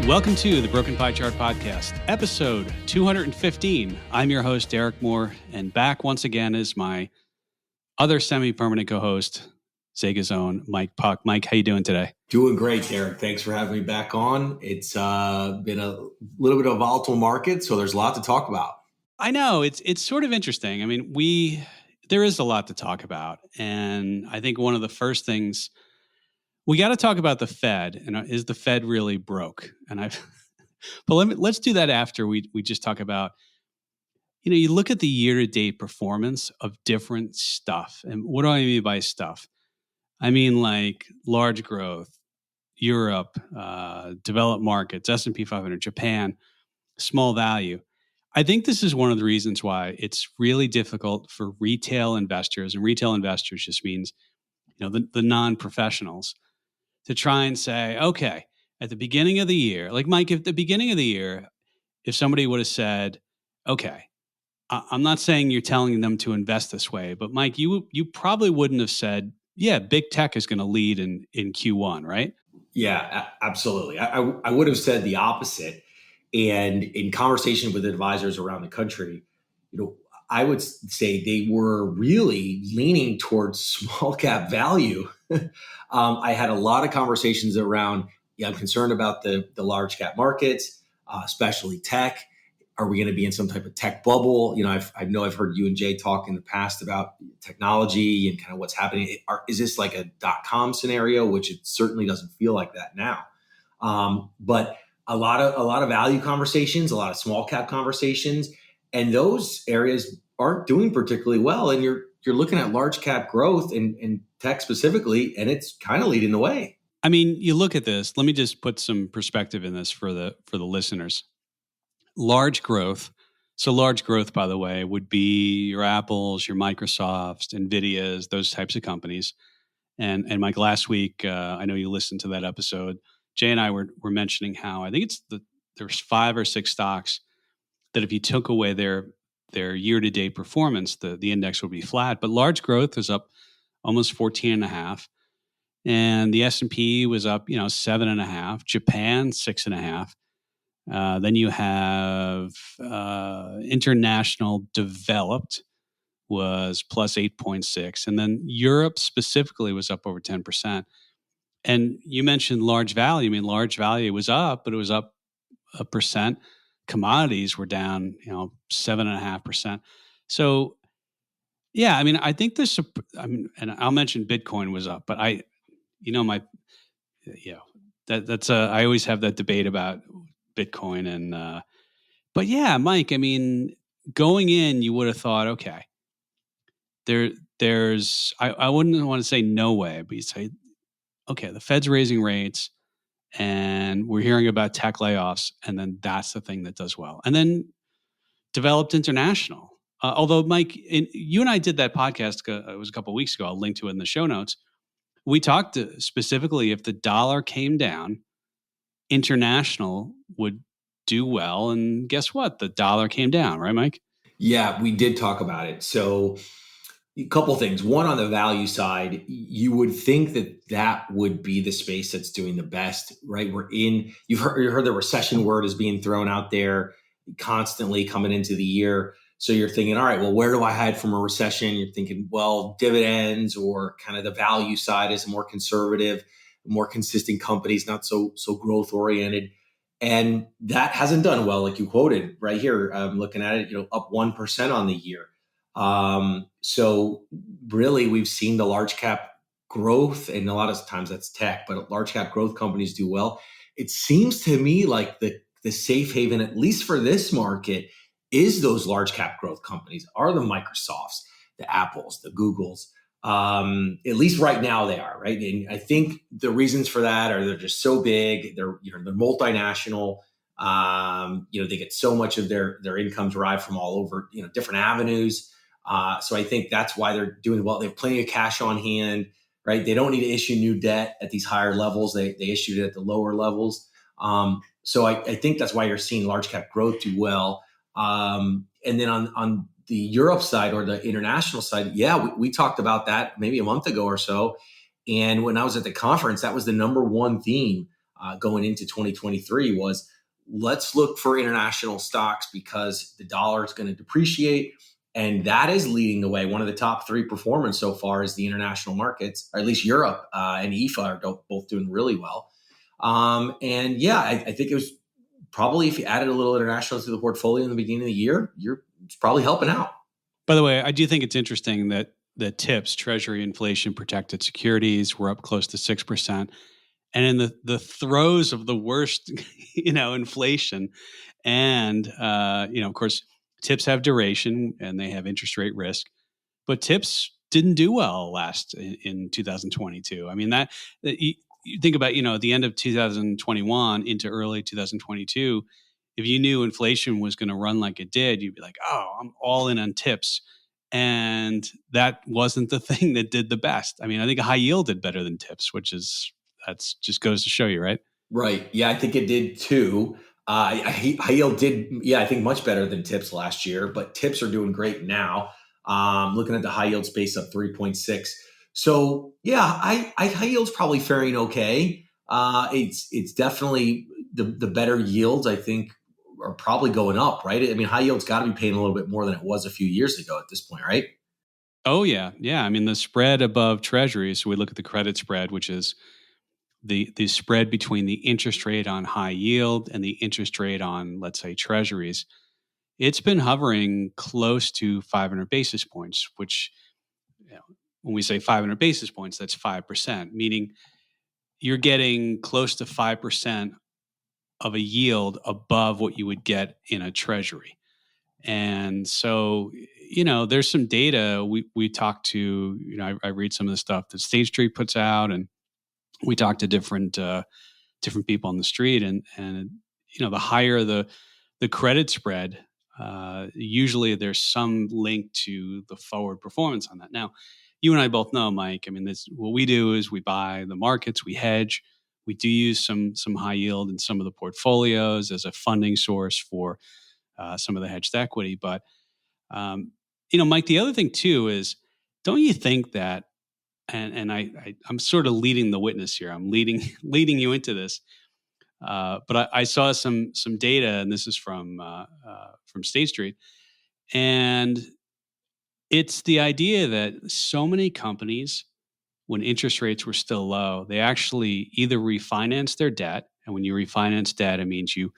Welcome to the Broken Pie Chart Podcast, episode 215. I'm your host, Derek Moore, and back once again is my other semi-permanent co-host, ZEGA's own Mike Puck. Mike, how you doing today? Doing great, Derek. Thanks for having me back on. It's been a little bit of a volatile market, so there's a lot to talk about. I know, it's sort of interesting. I mean, there is a lot to talk about, and I think one of the first things we got to talk about the Fed, and is the Fed really broke? But let's do that after we just talk about, you look at the year-to-date performance of different stuff. And what do I mean by stuff? I mean like large growth, Europe, developed markets, S&P 500, Japan, small value. I think this is one of the reasons why it's really difficult for retail investors, and retail investors just means, the non-professionals, to try and say, okay, at the beginning of the year, like Mike, if the beginning of the year, if somebody would have said, okay, I'm not saying you're telling them to invest this way, but Mike, you probably wouldn't have said, yeah, big tech is going to lead in Q1, right? Yeah, absolutely. I would have said the opposite. And in conversation with advisors around the country, I would say they were really leaning towards small cap value. I had a lot of conversations around, I'm concerned about the large cap markets, especially tech. Are we going to be in some type of tech bubble? I know I've heard you and Jay talk in the past about technology and kind of what's happening. Is this like a .com scenario, which it certainly doesn't feel like that now. But a lot of value conversations, a lot of small cap conversations, and those areas aren't doing particularly well. And you're looking at large cap growth and tech specifically, and it's kind of leading the way. I mean, you look at this. Let me just put some perspective in this for the listeners. Large growth. So large growth, by the way, would be your Apples, your Microsofts, NVIDIAs, those types of companies. And Mike, last week, I know you listened to that episode. Jay and I were mentioning how I think there's 5 or 6 stocks that if you took away their year-to-date performance, the index would be flat. But large growth was up almost 14.5%. And the S&P was up, 7.5%. Japan, 6.5%. Then you have international developed was plus 8.6%. And then Europe specifically was up over 10%. And you mentioned large value. I mean, large value was up, but it was up 1%. Commodities were down, 7.5%. So, yeah, I mean, I think and I'll mention Bitcoin was up, but I always have that debate about Bitcoin and, but yeah, Mike, I mean, going in, you would have thought, okay, there's, I wouldn't want to say no way, but you say, okay, the Fed's raising rates and we're hearing about tech layoffs, and then that's the thing that does well. And then developed international. Although, Mike, you and I did that podcast, it was a couple of weeks ago. I'll link to it in the show notes. We talked specifically if the dollar came down, international would do well. And guess what? The dollar came down, right, Mike? Yeah, we did talk about it. So a couple things. One, on the value side, you would think that would be the space that's doing the best, right? You've heard the recession word is being thrown out there constantly coming into the year. So you're thinking, all right, well, where do I hide from a recession? You're thinking, well, dividends or kind of the value side is more conservative, more consistent companies, not so growth oriented. And that hasn't done well, like you quoted right here. I'm looking at it, up 1% on the year. So really we've seen the large cap growth, and a lot of times that's tech, but large cap growth companies do well. It seems to me like the safe haven, at least for this market, is those large cap growth companies, are the Microsofts, the Apples, the Googles. At least right now they are, right? And I think the reasons for that are they're just so big. They're multinational. They get so much of their income derived from all over, different avenues. So I think that's why they're doing well. They have plenty of cash on hand, right? They don't need to issue new debt at these higher levels. They issued it at the lower levels. So I think that's why you're seeing large cap growth do well. And then on the Europe side or the international side, yeah, we talked about that maybe a month ago or so. And when I was at the conference, that was the number one theme. going into 2023 was, let's look for international stocks because the dollar is going to depreciate. And that is leading the way. One of the top three performers so far is the international markets, or at least Europe and EFA are both doing really well. And yeah, I think it was probably, if you added a little international to the portfolio in the beginning of the year, it's probably helping out. By the way, I do think it's interesting that the TIPS, Treasury Inflation Protected Securities, were up close to 6%. And in the throes of the worst, inflation, and of course, TIPS have duration and they have interest rate risk, but TIPS didn't do well last in 2022. I mean, that you think about, at the end of 2021 into early 2022, if you knew inflation was going to run like it did, you'd be like, oh, I'm all in on TIPS. And that wasn't the thing that did the best. I mean, I think high yield did better than TIPS, that's just goes to show you, right? Right. Yeah, I think it did too. High yield did, yeah, I think much better than TIPS last year, but TIPS are doing great now. Looking at the high yield space up 3.6. So yeah, high yield's probably faring okay. It's definitely the better yields, I think, are probably going up, right? I mean, high yield's got to be paying a little bit more than it was a few years ago at this point, right? Oh yeah, yeah. I mean, the spread above Treasury. So we look at the credit spread, which is the spread between the interest rate on high yield and the interest rate on, let's say, Treasuries. It's been hovering close to 500 basis points, which, when we say 500 basis points, that's 5%, meaning you're getting close to 5% of a yield above what you would get in a Treasury. And so, there's some data we talk to, I read some of the stuff that State Street puts out, and we talk to different people on the street, and the higher the credit spread, usually there's some link to the forward performance on that. Now, you and I both know, Mike. I mean, what we do is we buy the markets, we hedge, we do use some high yield in some of the portfolios as a funding source for some of the hedged equity. But Mike, the other thing too is, don't you think that? And I'm sort of leading the witness here. I'm leading you into this. But I saw some data, and this is from State Street, and it's the idea that so many companies, when interest rates were still low, they actually either refinanced their debt, and when you refinance debt, it means you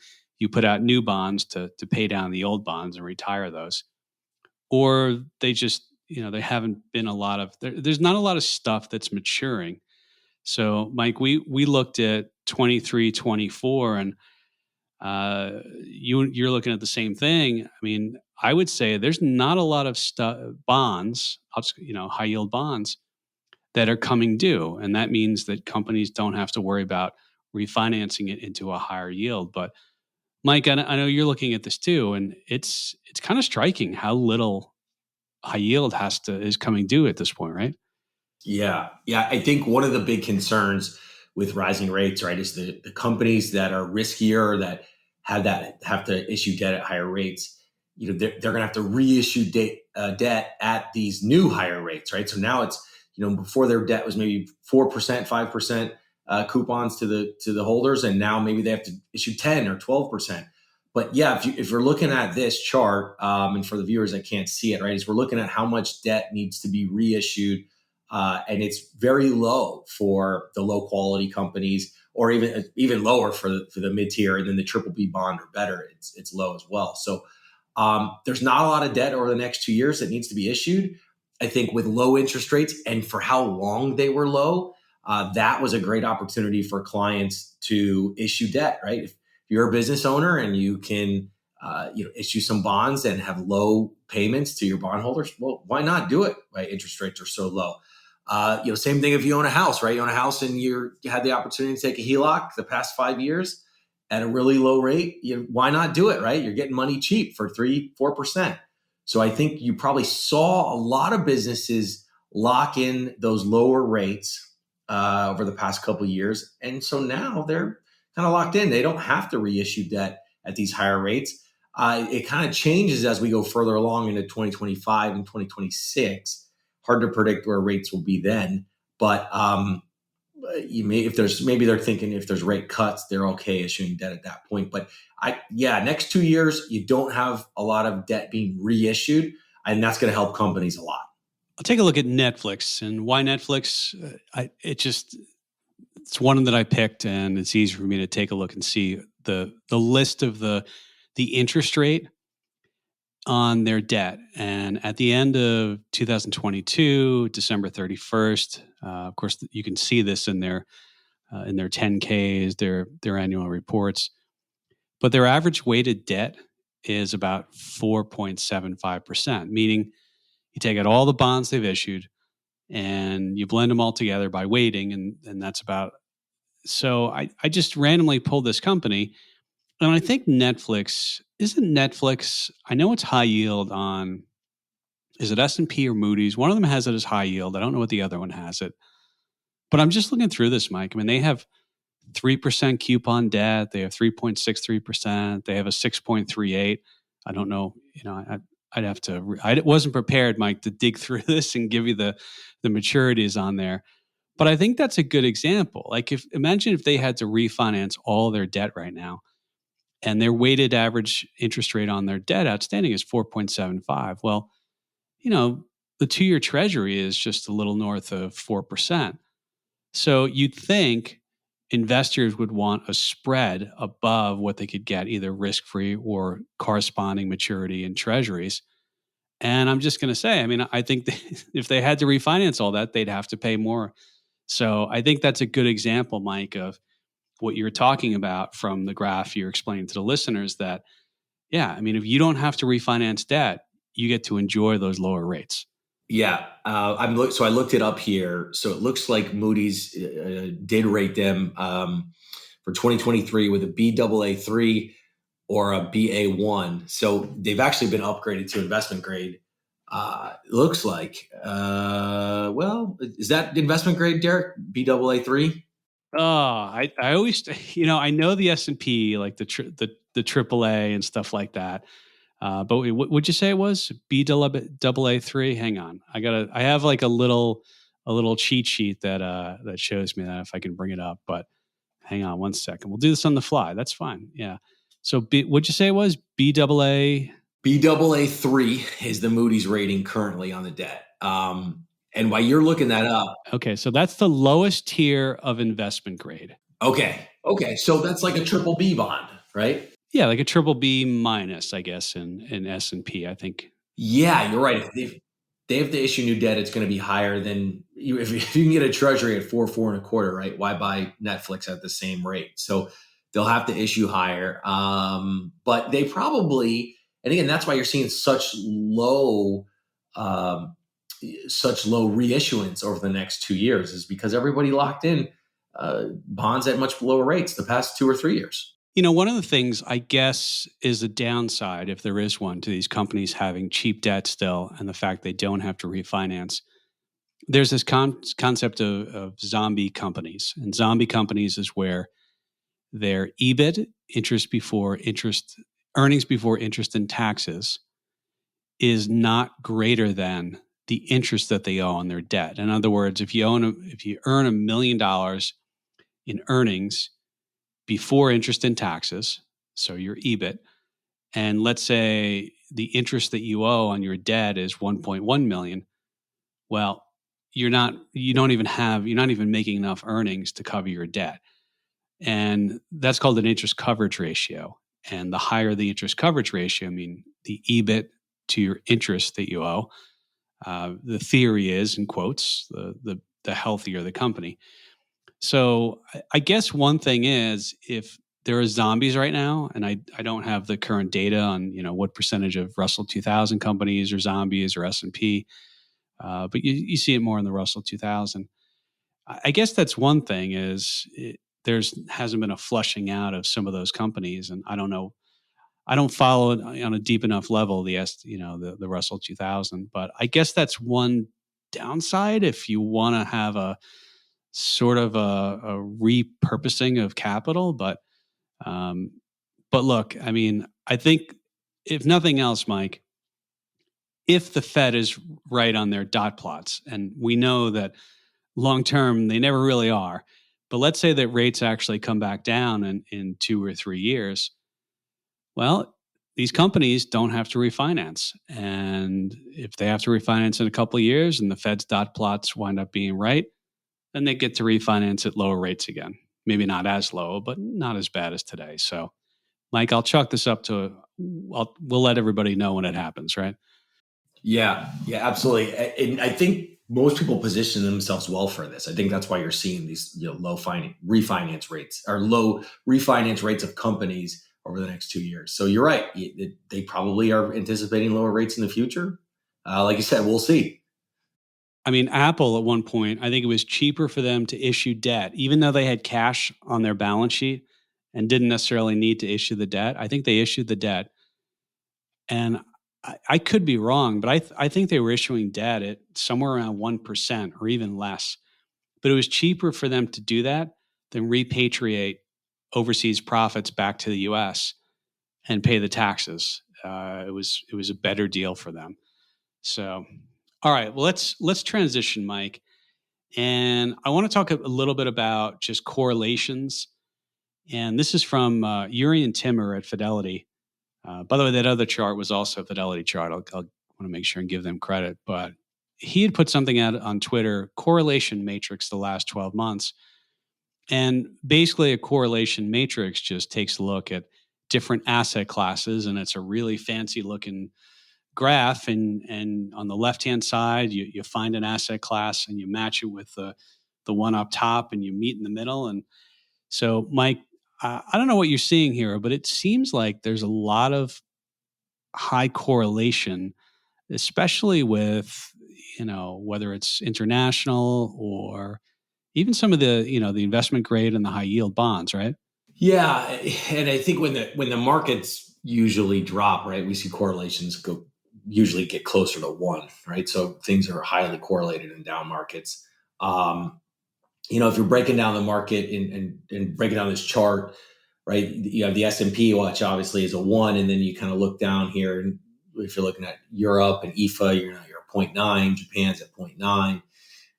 put out new bonds to pay down the old bonds and retire those, or they just they haven't been there's not a lot of stuff that's maturing. So, Mike, we looked at 23, 24, and you're looking at the same thing. I mean, I would say there's not a lot of bonds, high yield bonds that are coming due, and that means that companies don't have to worry about refinancing it into a higher yield. But Mike, I know you're looking at this too, and it's kind of striking how little high yield is coming due at this point, right? Yeah. Yeah. I think one of the big concerns with rising rates, right, is the companies that are riskier, that have to issue debt at higher rates, they're going to have to reissue debt at these new higher rates, right? So now it's, before their debt was maybe 4%, 5% coupons to the holders, and now maybe they have to issue 10 or 12%. But yeah, if you're looking at this chart, and for the viewers that can't see it, right, is we're looking at how much debt needs to be reissued. And it's very low for the low quality companies, or even lower for the mid tier, and then the triple B bond or better, it's low as well. So there's not a lot of debt over the next 2 years that needs to be issued. I think with low interest rates and for how long they were low, that was a great opportunity for clients to issue debt. Right, if you're a business owner and you can issue some bonds and have low payments to your bondholders, well, why not do it? Right, interest rates are so low. Same thing if you own a house, right? You own a house and you had the opportunity to take a HELOC the past 5 years at a really low rate. Why not do it, right? You're getting money cheap for 3-4%. So I think you probably saw a lot of businesses lock in those lower rates over the past couple of years. And so now they're kind of locked in. They don't have to reissue debt at these higher rates. It kind of changes as we go further along into 2025 and 2026. Hard to predict where rates will be then. But you may, if there's, maybe they're thinking if there's rate cuts, they're okay issuing debt at that point. But next 2 years, you don't have a lot of debt being reissued, and that's going to help companies a lot. I'll take a look at Netflix and why Netflix. It's one that I picked, and it's easy for me to take a look and see the list of the interest rate on their debt. And at the end of 2022, December 31st, of course, you can see this in their 10Ks, their annual reports. But their average weighted debt is about 4.75%, meaning you take out all the bonds they've issued and you blend them all together by weighting, and that's about. So I just randomly pulled this company, and I think Netflix. I know it's high yield on, is it S&P or Moody's? One of them has it as high yield. I don't know what the other one has it. But I'm just looking through this, Mike. I mean, they have 3% coupon debt. They have 3.63%. They have a 6.38. I don't know. I'd have to. I wasn't prepared, Mike, to dig through this and give you the maturities on there. But I think that's a good example. Like, imagine if they had to refinance all their debt right now, and their weighted average interest rate on their debt outstanding is 4.75. Well, the 2-year Treasury is just a little north of 4%. So you'd think investors would want a spread above what they could get either risk-free or corresponding maturity in treasuries. And I'm just going to say, I mean, I think if they had to refinance all that, they'd have to pay more. So I think that's a good example, Mike, of what you're talking about from the graph you're explaining to the listeners that, yeah, I mean, if you don't have to refinance debt, you get to enjoy those lower rates. Yeah, so I looked it up here. So it looks like Moody's did rate them for 2023 with a Baa3 or a Ba1. So they've actually been upgraded to investment grade. Looks like. Well, is that investment grade, Derek? Baa3? Oh, I always, I know the S&P, like the AAA and stuff like that. But what would you say it was? Baa3? Hang on. I have like a little cheat sheet that shows me that if I can bring it up, but hang on one second. We'll do this on the fly. That's fine. Yeah. So what'd you say it was? Baa? Baa3 is the Moody's rating currently on the debt. And while you're looking that up. Okay. So that's the lowest tier of investment grade. Okay. So that's like a triple B bond, right? Yeah, like a triple B minus, I guess, in S&P, I think. Yeah, you're right. If they have to issue new debt, it's going to be higher than if you can get a treasury at 4.25, right? Why buy Netflix at the same rate? So they'll have to issue higher. But they probably, and again, that's why you're seeing such low reissuance over the next 2 years, is because everybody locked in bonds at much lower rates the past 2 or 3 years. One of the things I guess is a downside, if there is one, to these companies having cheap debt still and the fact they don't have to refinance. There's this concept of zombie companies. And zombie companies is where their EBIT, earnings before interest and taxes, is not greater than the interest that they owe on their debt. In other words, if you earn $1 million in earnings before interest and taxes, so your EBIT, and let's say the interest that you owe on your debt is 1.1 million, well, you're not even making enough earnings to cover your debt. And that's called an interest coverage ratio. And the higher the interest coverage ratio, I mean, the EBIT to your interest that you owe, the theory is, in quotes, the healthier the company. So I guess one thing is, if there are zombies right now, and I don't have the current data on what percentage of Russell 2000 companies are zombies or S&P, but you see it more in the Russell 2000. I guess that's one thing is hasn't been a flushing out of some of those companies, and I don't know. I don't follow it on a deep enough level, the Russell 2000, but I guess that's one downside if you want to have a sort of a repurposing of capital. But look, I mean, I think if nothing else, Mike, if the Fed is right on their dot plots, and we know that long term, they never really are. But let's say that rates actually come back down in 2 or 3 years. Well, these companies don't have to refinance. And if they have to refinance in a couple of years and the Fed's dot plots wind up being right, then they get to refinance at lower rates again. Maybe not as low, but not as bad as today. So, Mike, I'll chalk this up to we'll let everybody know when it happens, right? Yeah, yeah, absolutely. And I think most people position themselves well for this. I think that's why you're seeing these, low refinance rates or low refinance rates of companies over the next 2 years. So you're right. They probably are anticipating lower rates in the future. Like you said, we'll see. I mean, Apple at one point, I think it was cheaper for them to issue debt, even though they had cash on their balance sheet and didn't necessarily need to issue the debt. I think they issued the debt. And I could be wrong, but I think they were issuing debt at somewhere around 1% or even less. But it was cheaper for them to do that than repatriate overseas profits back to the US and pay the taxes. It was a better deal for them. So, all right, well let's transition, Mike, and I want to talk a little bit about just correlations. And this is from Uri and Timmer at Fidelity. By the way, that other chart was also a Fidelity chart. I'll want to make sure and give them credit, but he had put something out on Twitter, correlation matrix, the last 12 months. And basically, a correlation matrix just takes a look at different asset classes, and it's a really fancy looking graph. And on the left hand side, you find an asset class and you match it with the one up top, and you meet in the middle. And so, Mike, I don't know what you're seeing here, but it seems like there's a lot of high correlation, especially with whether it's international or even some of the investment grade and the high yield bonds, right? Yeah, and I think when the markets usually drop, right, we see correlations usually get closer to one, right? So things are highly correlated in down markets. Um, if you're breaking down the market and breaking down this chart, right? You have the S&P, which obviously is a one, and then you kind of look down here, and if you're looking at Europe and EFA, you're at 0.9, Japan's at zero point 0.9,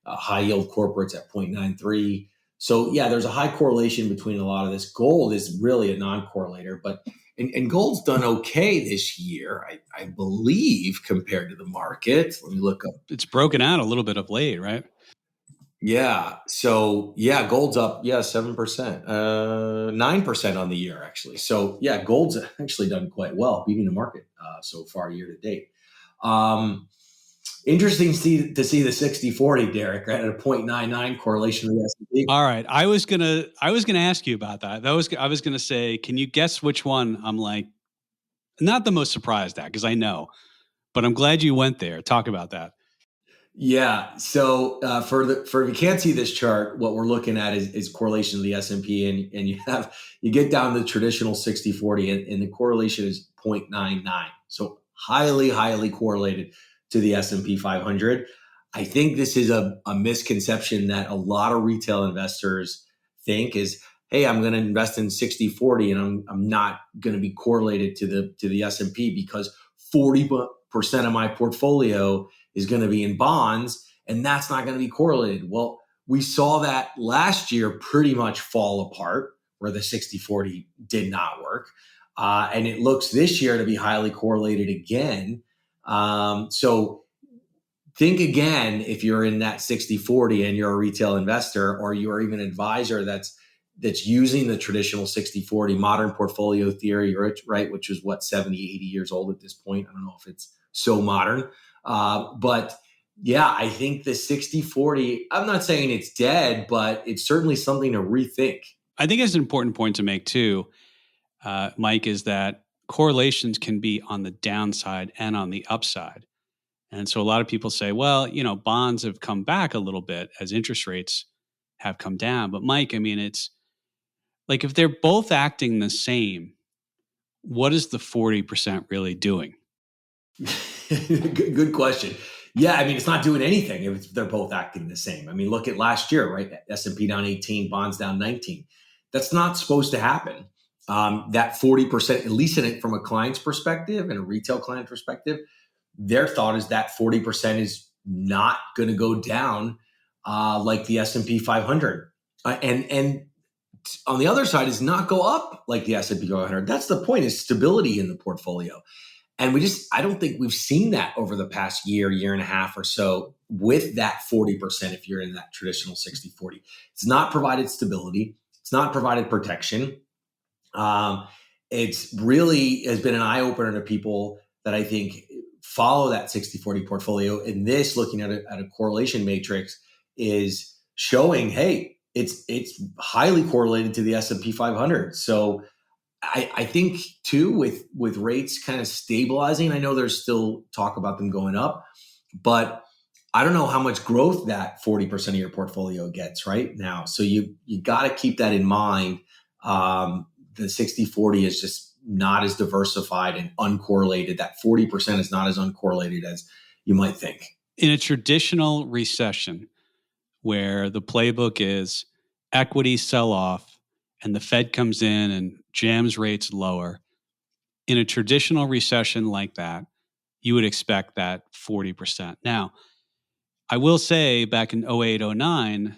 high yield corporates at 0.93. So yeah, there's a high correlation between a lot of this. Gold is really a non-correlator, but and gold's done okay this year, I believe, compared to the market. Let me look up. It's broken out a little bit of late, right? Yeah. So yeah, gold's up. Yeah, 7%, 9% on the year actually. So yeah, gold's actually done quite well, beating the market so far year to date. Um, Interesting to see the 60-40, Derek, right, at a 0.99 correlation to the S&P. All right. I was gonna ask you about that. I was gonna say, can you guess which one I'm like not the most surprised at, because I know, but I'm glad you went there. Talk about that. Yeah. So for if you can't see this chart, what we're looking at is correlation to the S&P, and you get down to the traditional 60-40, and the correlation is 0.99. So highly correlated to the S&P 500. I think this is a misconception that a lot of retail investors think is, hey, I'm going to invest in 60-40, and I'm not going to be correlated to the S&P because 40% of my portfolio is going to be in bonds, and that's not going to be correlated. Well, we saw that last year pretty much fall apart where the 60-40 did not work. And it looks this year to be highly correlated again. So think again, if you're in that 60-40 and you're a retail investor, or you're even an advisor that's using the traditional 60-40 modern portfolio theory, right, which is what, 70, 80 years old at this point. I don't know if it's so modern. But yeah, I think the 60-40, I'm not saying it's dead, but it's certainly something to rethink. I think it's an important point to make too, Mike, is that correlations can be on the downside and on the upside. And so a lot of people say, well, bonds have come back a little bit as interest rates have come down. But Mike, I mean, it's like if they're both acting the same, what is the 40% really doing? Good question. Yeah, I mean, it's not doing anything if they're both acting the same. I mean, look at last year, right? S&P down 18, bonds down 19. That's not supposed to happen. That 40%, at least from a client's perspective and a retail client perspective, their thought is that 40% is not going to go down like the S&P 500. And on the other side is not go up like the S&P 500. That's the point, is stability in the portfolio. And I don't think we've seen that over the past year and a half or so with that 40% if you're in that traditional 60-40. It's not provided stability. It's not provided protection. It's really has been an eye opener to people that I think follow that 60-40 portfolio. And this, looking at a correlation matrix, is showing, hey, it's highly correlated to the S&P 500. So I think too, with rates kind of stabilizing, I know there's still talk about them going up, but I don't know how much growth that 40% of your portfolio gets right now. So you got to keep that in mind. The 60-40 is just not as diversified and uncorrelated. That 40% is not as uncorrelated as you might think. In a traditional recession, where the playbook is equities sell off and the Fed comes in and jams rates lower, in a traditional recession like that, you would expect that 40%. Now, I will say back in 08, 09,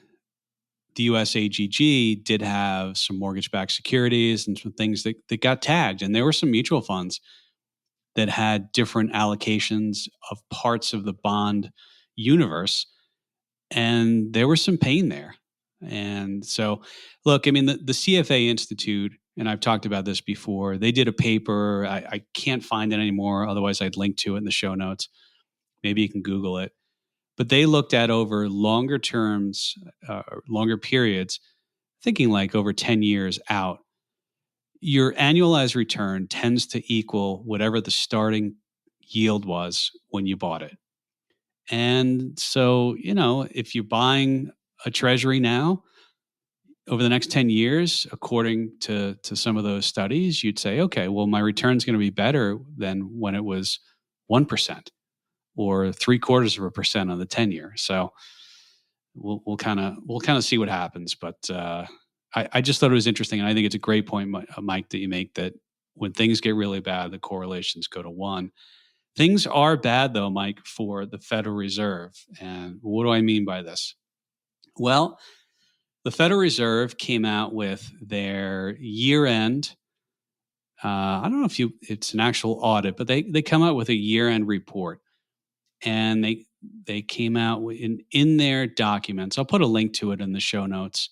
the US AGG did have some mortgage-backed securities and some things that got tagged. And there were some mutual funds that had different allocations of parts of the bond universe. And there was some pain there. And so, look, I mean, the CFA Institute, and I've talked about this before, they did a paper. I can't find it anymore. Otherwise, I'd link to it in the show notes. Maybe you can Google it. But they looked at over longer terms, longer periods, thinking like over 10 years out, your annualized return tends to equal whatever the starting yield was when you bought it. And so, if you're buying a treasury now, over the next 10 years, according to some of those studies, you'd say, okay, well, my return's going to be better than when it was 1% or 0.75% on the 10-year. So we'll kind of see what happens. But I just thought it was interesting. And I think it's a great point, Mike, that you make, that when things get really bad, the correlations go to 1. Things are bad, though, Mike, for the Federal Reserve. And what do I mean by this? Well, the Federal Reserve came out with their year-end. I don't know if it's an actual audit, but they come out with a year-end report, and they came out in their documents. I'll put a link to it in the show notes.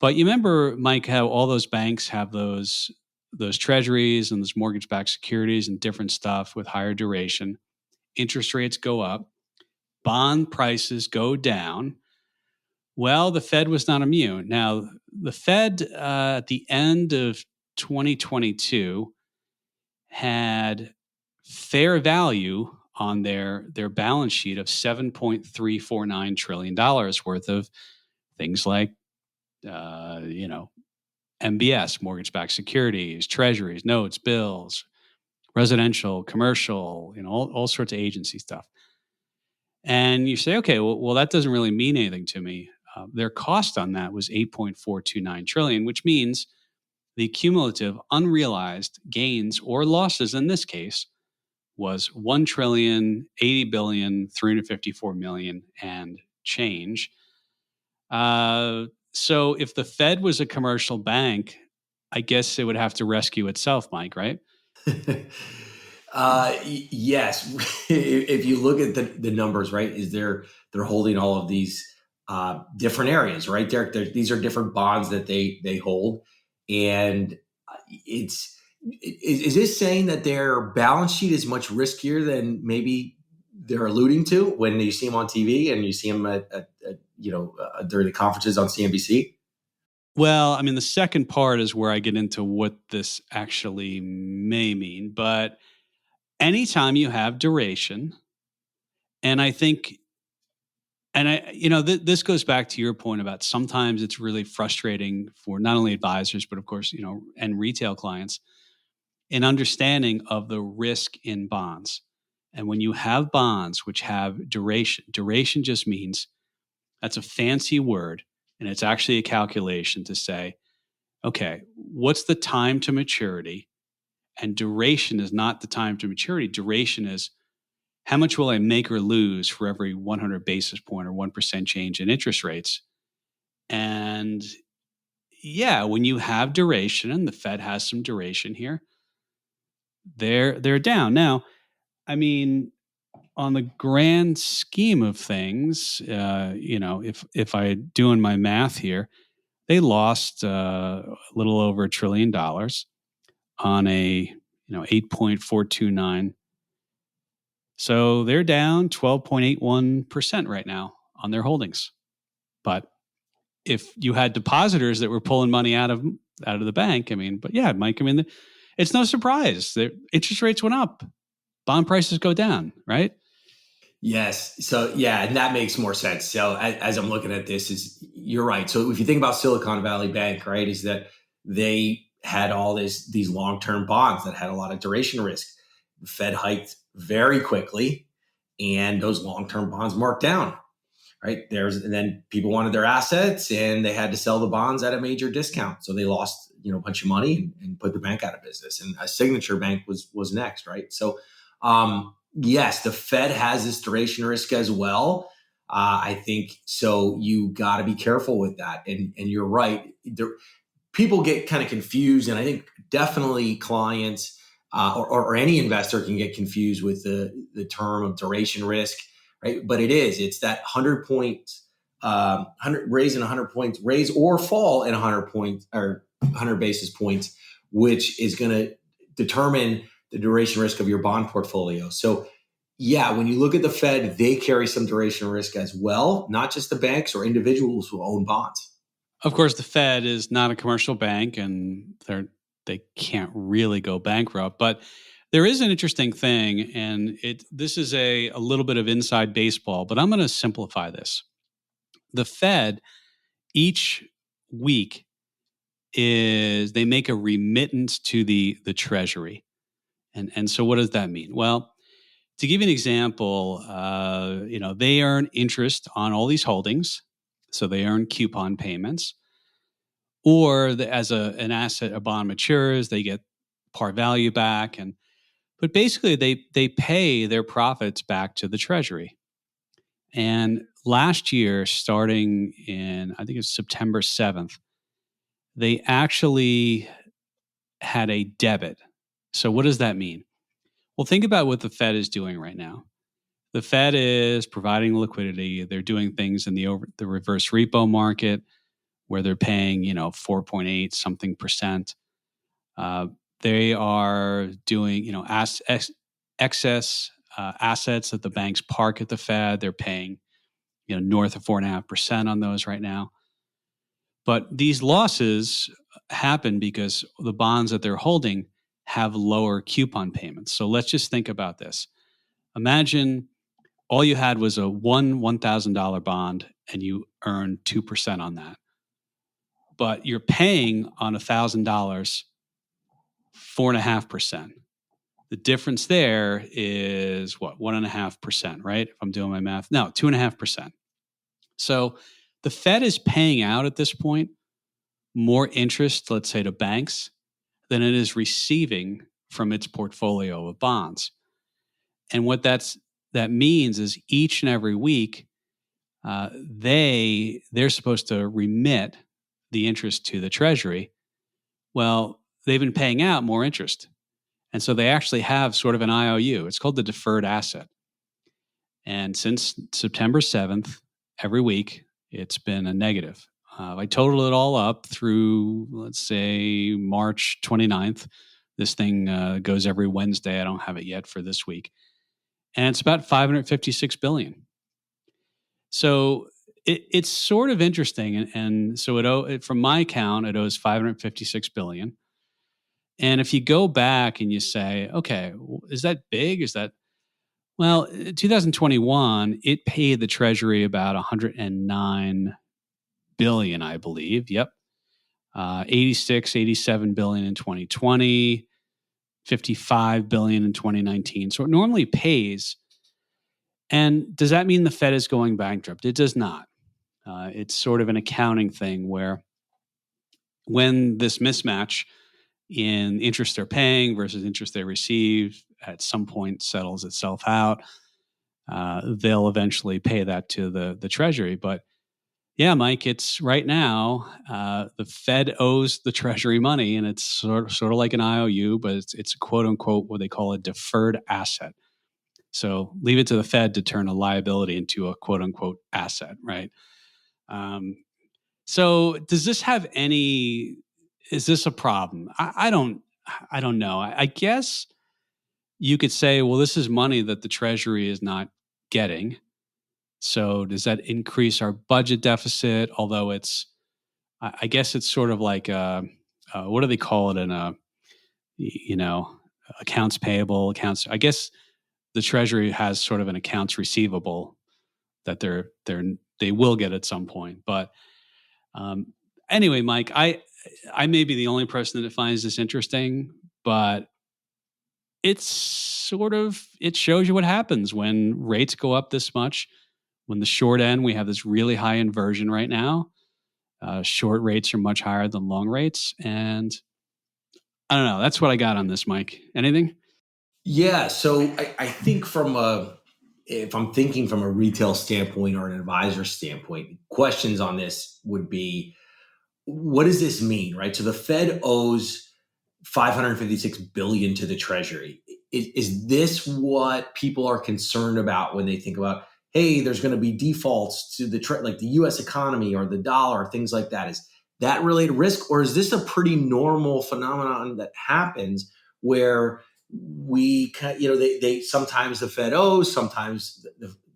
But you remember, Mike, how all those banks have those treasuries and those mortgage-backed securities and different stuff with higher duration. Interest rates go up, bond prices go down. Well, the Fed was not immune. Now, the Fed at the end of 2022 had fair value on their balance sheet of $7.349 trillion worth of things like, MBS, mortgage-backed securities, treasuries, notes, bills, residential, commercial, all sorts of agency stuff. And you say, okay, well, that doesn't really mean anything to me. Their cost on that was $8.429 trillion, which means the cumulative unrealized gains or losses in this case was $1,080,354,000,000 and change. So if the Fed was a commercial bank, I guess it would have to rescue itself, Mike, right? Yes. If you look at the numbers, right, they're holding all of these different areas, right? These are different bonds that they hold, and is this saying that their balance sheet is much riskier than maybe they're alluding to when you see them on TV and you see them during the conferences on CNBC? Well, I mean, the second part is where I get into what this actually may mean. But anytime you have duration, and I think, this goes back to your point about sometimes it's really frustrating for not only advisors, but of course, and retail clients, an understanding of the risk in bonds. And when you have bonds which have duration just means, that's a fancy word, and it's actually a calculation to say, okay, what's the time to maturity? And duration is not the time to maturity. Duration is how much will I make or lose for every 100 basis point or 1% change in interest rates? And yeah, when you have duration, and the Fed has some duration here, they're down. Now, I mean, on the grand scheme of things, if I doing my math here, they lost a little over $1 trillion on a 8.429. So they're down 12.81% right now on their holdings. But if you had depositors that were pulling money out of the bank, I mean, but yeah, Mike, I mean, it's no surprise. The interest rates went up, bond prices go down, right? Yes. So yeah, and that makes more sense. So as I'm looking at this, is you're right. So if you think about Silicon Valley Bank, right, is that they had all these long-term bonds that had a lot of duration risk. The Fed hiked very quickly, and those long-term bonds marked down. Right, and then people wanted their assets, and they had to sell the bonds at a major discount. So they lost a bunch of money and put the bank out of business. And a Signature Bank was next, right? So yes, the Fed has this duration risk as well. I think so. You got to be careful with that. And you're right. People get kind of confused, and I think definitely clients or any investor can get confused with the term of duration risk, right? But it's that 100 points, 100 raise in 100 points, raise or fall in 100 points or 100 basis points, which is going to determine the duration risk of your bond portfolio. So yeah, when you look at the Fed, they carry some duration risk as well, not just the banks or individuals who own bonds. Of course, the Fed is not a commercial bank, and they can't really go bankrupt. But there is an interesting thing, and this is a little bit of inside baseball, but I'm going to simplify this. The Fed each week they make a remittance to the Treasury, and so what does that mean? Well, to give you an example, they earn interest on all these holdings, so they earn coupon payments. Or as an asset, a bond matures, they get par value back, but basically they pay their profits back to the Treasury. And last year, starting in I think it's September 7th, they actually had a debit. So what does that mean? Well, think about what the Fed is doing right now. The Fed is providing liquidity. They're doing things in the reverse repo market where they're paying 4.8 something percent. They are doing excess assets that the banks park at the Fed. They're paying north of 4.5% on those right now. But these losses happen because the bonds that they're holding have lower coupon payments. So let's just think about this. Imagine all you had was a $1,000 bond and you earned 2% on that. But you're paying on $1,000 4.5%. The difference there is what, 1.5%, right? If I'm doing my math. No, 2.5%. So the Fed is paying out at this point more interest, let's say, to banks than it is receiving from its portfolio of bonds. And what that means is each and every week, they're supposed to remit the interest to the Treasury. Well, they've been paying out more interest. And so they actually have sort of an IOU. It's called the deferred asset. And since September 7th, every week, it's been a negative. I total it all up through, let's say, March 29th. This thing goes every Wednesday. I don't have it yet for this week. And it's about $556 billion. So it's sort of interesting. And so from my count, it owes $556 billion. And if you go back and you say, okay, is that big? Well, 2021, it paid the Treasury about $109 billion, I believe. Yep. 86, 87 billion in 2020, 55 billion in 2019. So it normally pays. And does that mean the Fed is going bankrupt? It does not. It's sort of an accounting thing where when this mismatch in interest they're paying versus interest they receive at some point settles itself out, they'll eventually pay that to the Treasury. But yeah, Mike, it's right now the Fed owes the Treasury money, and it's sort of like an IOU, but it's quote unquote what they call a deferred asset. So leave it to the Fed to turn a liability into a quote unquote asset, right? Um, so does this have any? Is this a problem? I don't know. I guess you could say, well, this is money that the Treasury is not getting. So does that increase our budget deficit? Although I guess it's sort of like what do they call it in a you know accounts payable accounts. I guess the Treasury has sort of an accounts receivable that they will get at some point. But um, anyway, Mike, I may be the only person that finds this interesting, but it shows you what happens when rates go up this much. When the short end, we have this really high inversion right now. Short rates are much higher than long rates, and I don't know. That's what I got on this, Mike. Anything? Yeah. So I think if I'm thinking from a retail standpoint or an advisor standpoint, questions on this would be, what does this mean, right? So the Fed owes 556 billion to the Treasury. Is this what people are concerned about when they think about, hey, there's going to be defaults to like the U.S. economy or the dollar, things like that? Is that really a risk, or is this a pretty normal phenomenon that happens where they sometimes the Fed owes, sometimes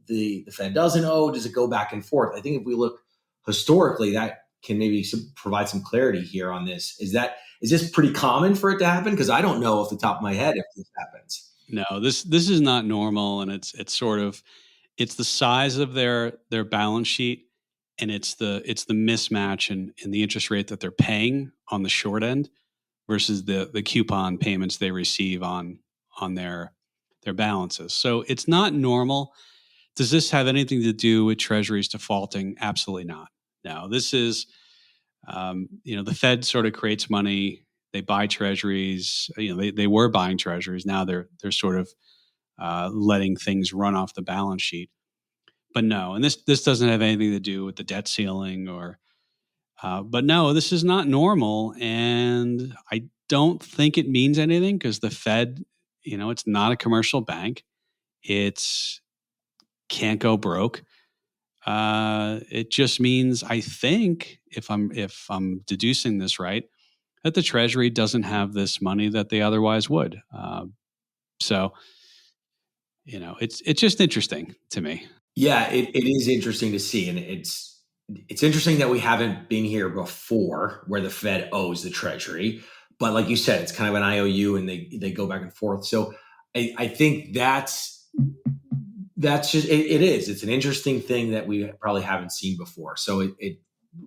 the Fed doesn't owe? Does it go back and forth? I think if we look historically, that can maybe provide some clarity here on this. Is this pretty common for it to happen? Because I don't know off the top of my head if this happens. No, this is not normal, and it's sort of it's the size of their balance sheet, and it's the mismatch in the interest rate that they're paying on the short end versus the coupon payments they receive on their balances. So it's not normal. Does this have anything to do with treasuries defaulting? Absolutely not. No, this is the Fed sort of creates money. They buy treasuries. They were buying treasuries. Now they're sort of letting things run off the balance sheet. But no, and this doesn't have anything to do with the debt ceiling or. But no, this is not normal, and I don't think it means anything because the Fed, it's not a commercial bank. It's can't go broke. It just means, I think, if I'm deducing this right, that the Treasury doesn't have this money that they otherwise would. So, it's just interesting to me. Yeah, it is interesting to see, and it's interesting that we haven't been here before, where the Fed owes the Treasury. But like you said, it's kind of an IOU, and they go back and forth. So I think that's just it is. It's an interesting thing that we probably haven't seen before. So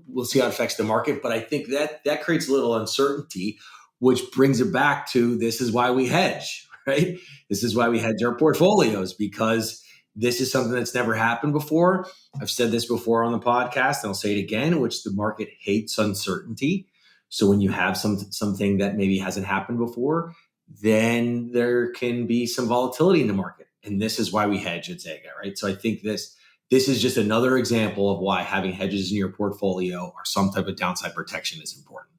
we'll see how it affects the market. But I think that creates a little uncertainty, which brings it back to, this is why we hedge, right? This is why we hedge our portfolios, because this is something that's never happened before. I've said this before on the podcast, and I'll say it again, which the market hates uncertainty. So when you have something that maybe hasn't happened before, then there can be some volatility in the market. And this is why we hedge at ZEGA, right? So I think this is just another example of why having hedges in your portfolio or some type of downside protection is important.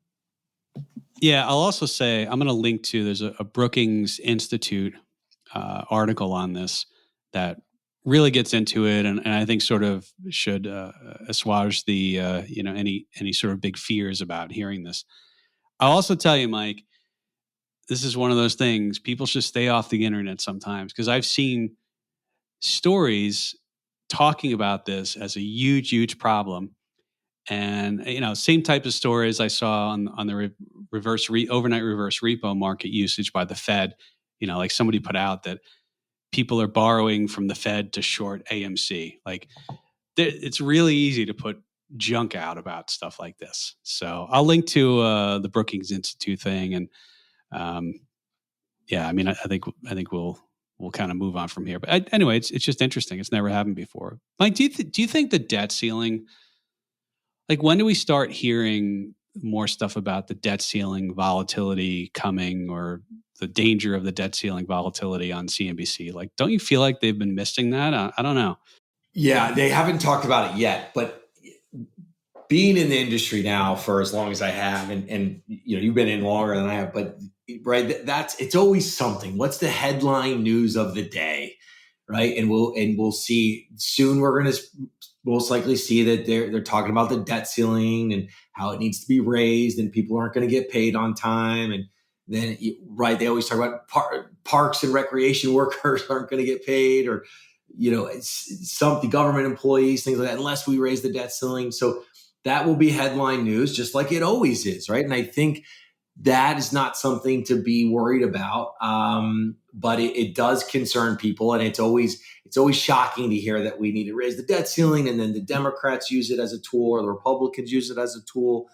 Yeah, I'll also say I'm going to link to, there's a Brookings Institute article on this that really gets into it, and I think sort of should assuage the any sort of big fears about hearing this. I'll also tell you, Mike, this is one of those things, people should stay off the internet sometimes, because I've seen stories talking about this as a huge problem. And same type of stories I saw on the overnight reverse repo market usage by the Fed. Like somebody put out that people are borrowing from the Fed to short AMC. Like it's really easy to put junk out about stuff like this. So I'll link to the Brookings Institute thing, and I mean, I think we'll kind of move on from here. But anyway, it's just interesting. It's never happened before. Like, do you think the debt ceiling? Like, when do we start hearing more stuff about the debt ceiling volatility coming, or the danger of the debt ceiling volatility on CNBC. Like, don't you feel like they've been missing that? I don't know. Yeah, they haven't talked about it yet, but being in the industry now for as long as I have, and you've been in longer than I have, but right, that's it's always something. What's the headline news of the day, right? And we'll see soon. We're going to most likely see that they're talking about the debt ceiling and how it needs to be raised, and people aren't going to get paid on time. And then right, they always talk about parks and recreation workers aren't going to get paid, or it's some the government employees, things like that, unless we raise the debt ceiling. So that will be headline news, just like it always is, right? And I think that is not something to be worried about, but it does concern people, and it's always shocking to hear that we need to raise the debt ceiling, and then the Democrats use it as a tool, or the Republicans use it as a tool.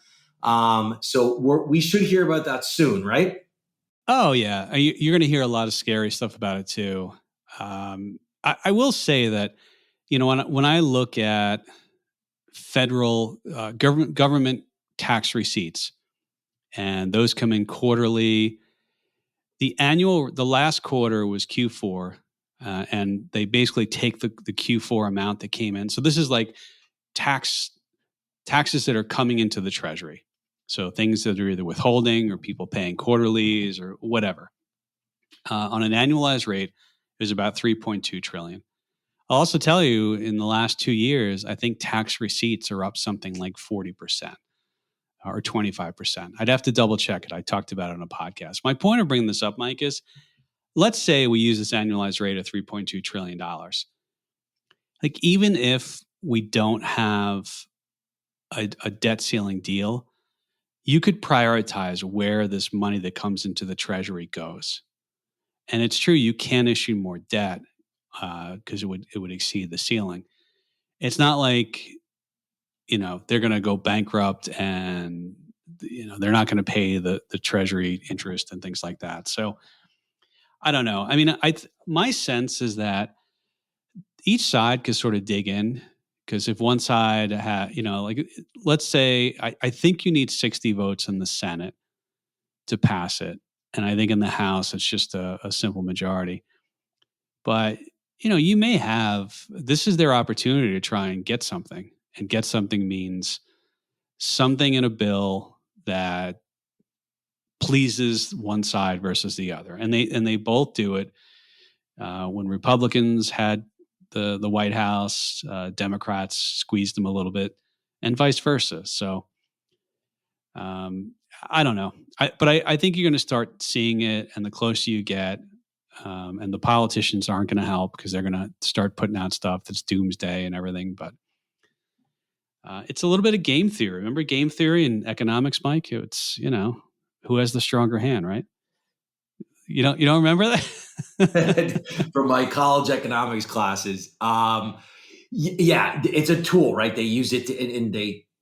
So we should hear about that soon, right? Oh yeah, you're going to hear a lot of scary stuff about it too. I will say that when I look at federal government tax receipts, and those come in quarterly. The last quarter was Q4, and they basically take the Q4 amount that came in. So this is like taxes that are coming into the Treasury. So things that are either withholding or people paying quarterlies or whatever. On an annualized rate, it was about 3.2 trillion. I'll also tell you, in the last 2 years, I think tax receipts are up something like 40%. Or 25%. I'd have to double check it. I talked about it on a podcast. My point of bringing this up, Mike, is let's say we use this annualized rate of $3.2 trillion. Like, even if we don't have a debt ceiling deal, you could prioritize where this money that comes into the Treasury goes. And it's true, you can issue more debt because it would exceed the ceiling. It's not like they're going to go bankrupt and they're not going to pay the Treasury interest and things like that. So I don't know. I mean, my sense is that each side could sort of dig in, because if one side like, let's say I think you need 60 votes in the Senate to pass it, and I think in the House it's just a simple majority. But you may have, this is their opportunity to try and get something, and get something means something in a bill that pleases one side versus the other, and they both do it. When Republicans had the White House, Democrats squeezed them a little bit, and vice versa. So I don't know, but I think you're going to start seeing it, and the closer you get, and the politicians aren't going to help, because they're going to start putting out stuff that's doomsday and everything. But it's a little bit of game theory. Remember game theory in economics, Mike? It's, who has the stronger hand, right? You don't remember that? From my college economics classes. Yeah, it's a tool, right? They use it and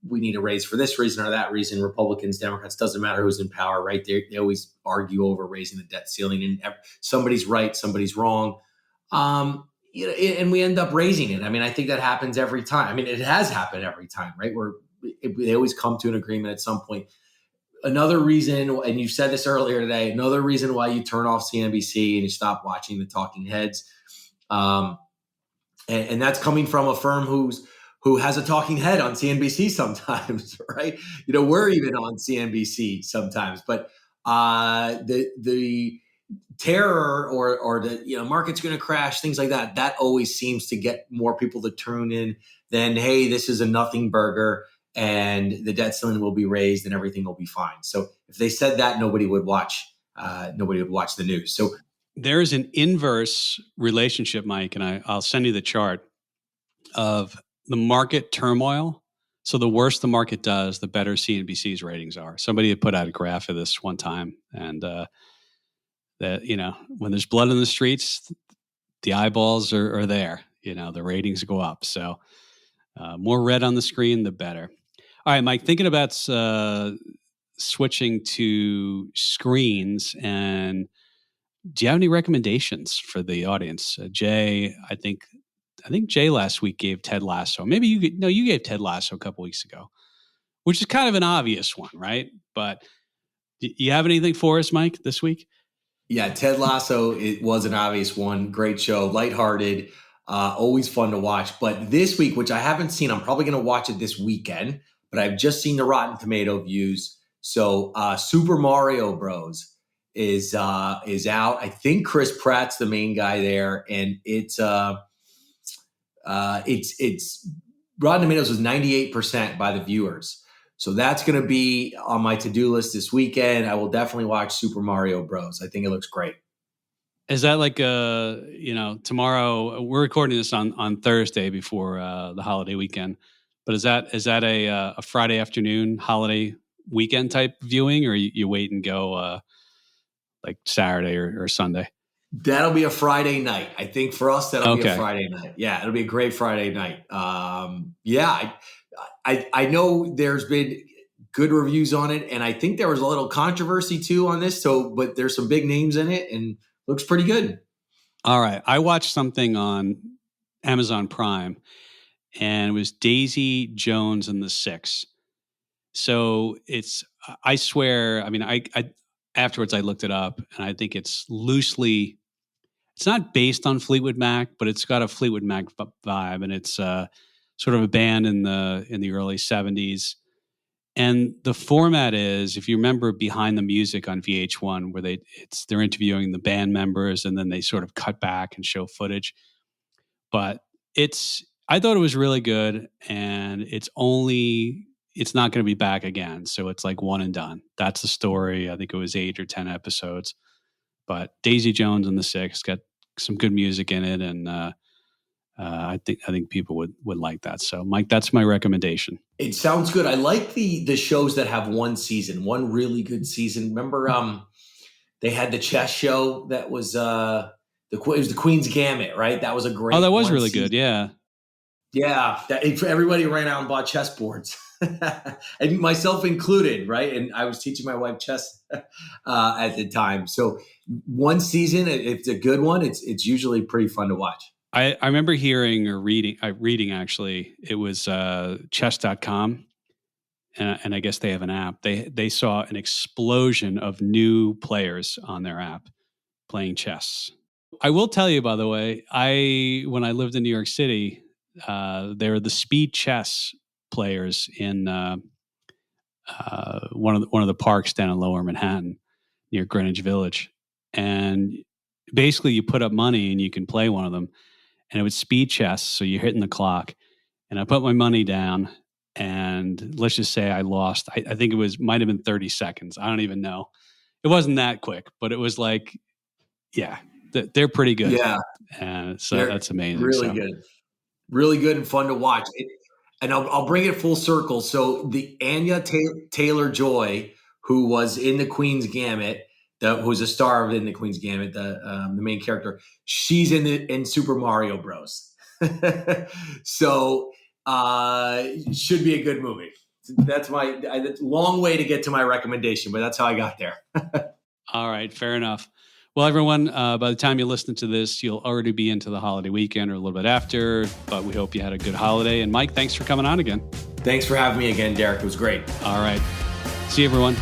we need a raise for this reason or that reason. Republicans, Democrats, doesn't matter who's in power, right? They always argue over raising the debt ceiling, and somebody's right, somebody's wrong. And we end up raising it. I mean, I think that happens every time. I mean, it has happened every time, right? Where they always come to an agreement at some point. Another reason, and you said this earlier today, another reason why you turn off CNBC and you stop watching the talking heads. And that's coming from a firm who has a talking head on CNBC sometimes, right? We're even on CNBC sometimes, but the terror or the market's going to crash, things like that always seems to get more people to tune in than, hey, this is a nothing burger and the debt ceiling will be raised and everything will be fine. So if they said that, nobody would watch the news. So there's an inverse relationship, Mike, and I'll send you the chart of the market turmoil. So the worse the market does, the better CNBC's ratings are. Somebody had put out a graph of this one time, and that when there's blood in the streets, the eyeballs are there. The ratings go up. So more red on the screen, the better. All right, Mike, thinking about switching to screens, and do you have any recommendations for the audience? Jay, I think Jay last week gave Ted Lasso. Maybe you gave Ted Lasso a couple weeks ago. which is kind of an obvious one, right? But you have anything for us, Mike, this week? Yeah, Ted Lasso, it was an obvious one. Great show, lighthearted, always fun to watch. But this week, which I haven't seen, I'm probably going to watch it this weekend, but I've just seen the Rotten Tomato views. So Super Mario Bros. is out. I think Chris Pratt's the main guy there, and it's Rotten Tomatoes was 98% by the viewers. So that's going to be on my to-do list this weekend. I will definitely watch Super Mario Bros. I think it looks great. Is that like tomorrow? We're recording this on Thursday before the holiday weekend. But is that a Friday afternoon holiday weekend type viewing, or you wait and go like Saturday or Sunday? That'll be a Friday night. I think for us, that'll be a Friday night. Yeah, it'll be a great Friday night. I know there's been good reviews on it, and I think there was a little controversy too on this. But there's some big names in it, and looks pretty good. All right, I watched something on Amazon Prime, and it was Daisy Jones and the Six. So I swear, I mean, I afterwards I looked it up, and I think it's loosely. It's not based on Fleetwood Mac, but it's got a Fleetwood Mac vibe, and it's sort of a band in the early 70s. And the format is, if you remember Behind the Music on VH1, where they're interviewing the band members and then they sort of cut back and show footage. But I thought it was really good, and it's not going to be back again. So it's like one and done. That's the story. I think it was 8 or 10 episodes. But Daisy Jones and the Six got some good music in it, and I think people would like that. So, Mike, that's my recommendation. It sounds good. I like the shows that have one season, one really good season. Remember, they had the chess show that was it was the Queen's Gambit, right? That was a great. Oh, that was really good. Yeah, yeah. Everybody ran out and bought chessboards, and myself included, right? And I was teaching my wife chess at the time. So one season, if it's a good one, it's usually pretty fun to watch. I remember hearing or reading actually, it was chess.com, and I guess they have an app. They saw an explosion of new players on their app playing chess. I will tell you, by the way, when I lived in New York City, there were the speed chess players in one of the parks down in Lower Manhattan near Greenwich Village, and basically you put up money and you can play one of them. And it was speed chess, so you're hitting the clock. And I put my money down, and let's just say I lost. I think might have been 30 seconds. I don't even know. It wasn't that quick, but it was like, yeah, they're pretty good. Yeah. So that's amazing. Really good. Really good and fun to watch. And I'll bring it full circle. So the Anya Taylor-Joy, who was in the Queen's Gambit, who's a star in the Queen's Gambit, the main character. She's in Super Mario Bros. So should be a good movie. That's long way to get to my recommendation, but that's how I got there. All right, fair enough. Well, everyone, by the time you listen to this, you'll already be into the holiday weekend or a little bit after, but we hope you had a good holiday. And Mike, thanks for coming on again. Thanks for having me again, Derek. It was great. All right. See you, everyone.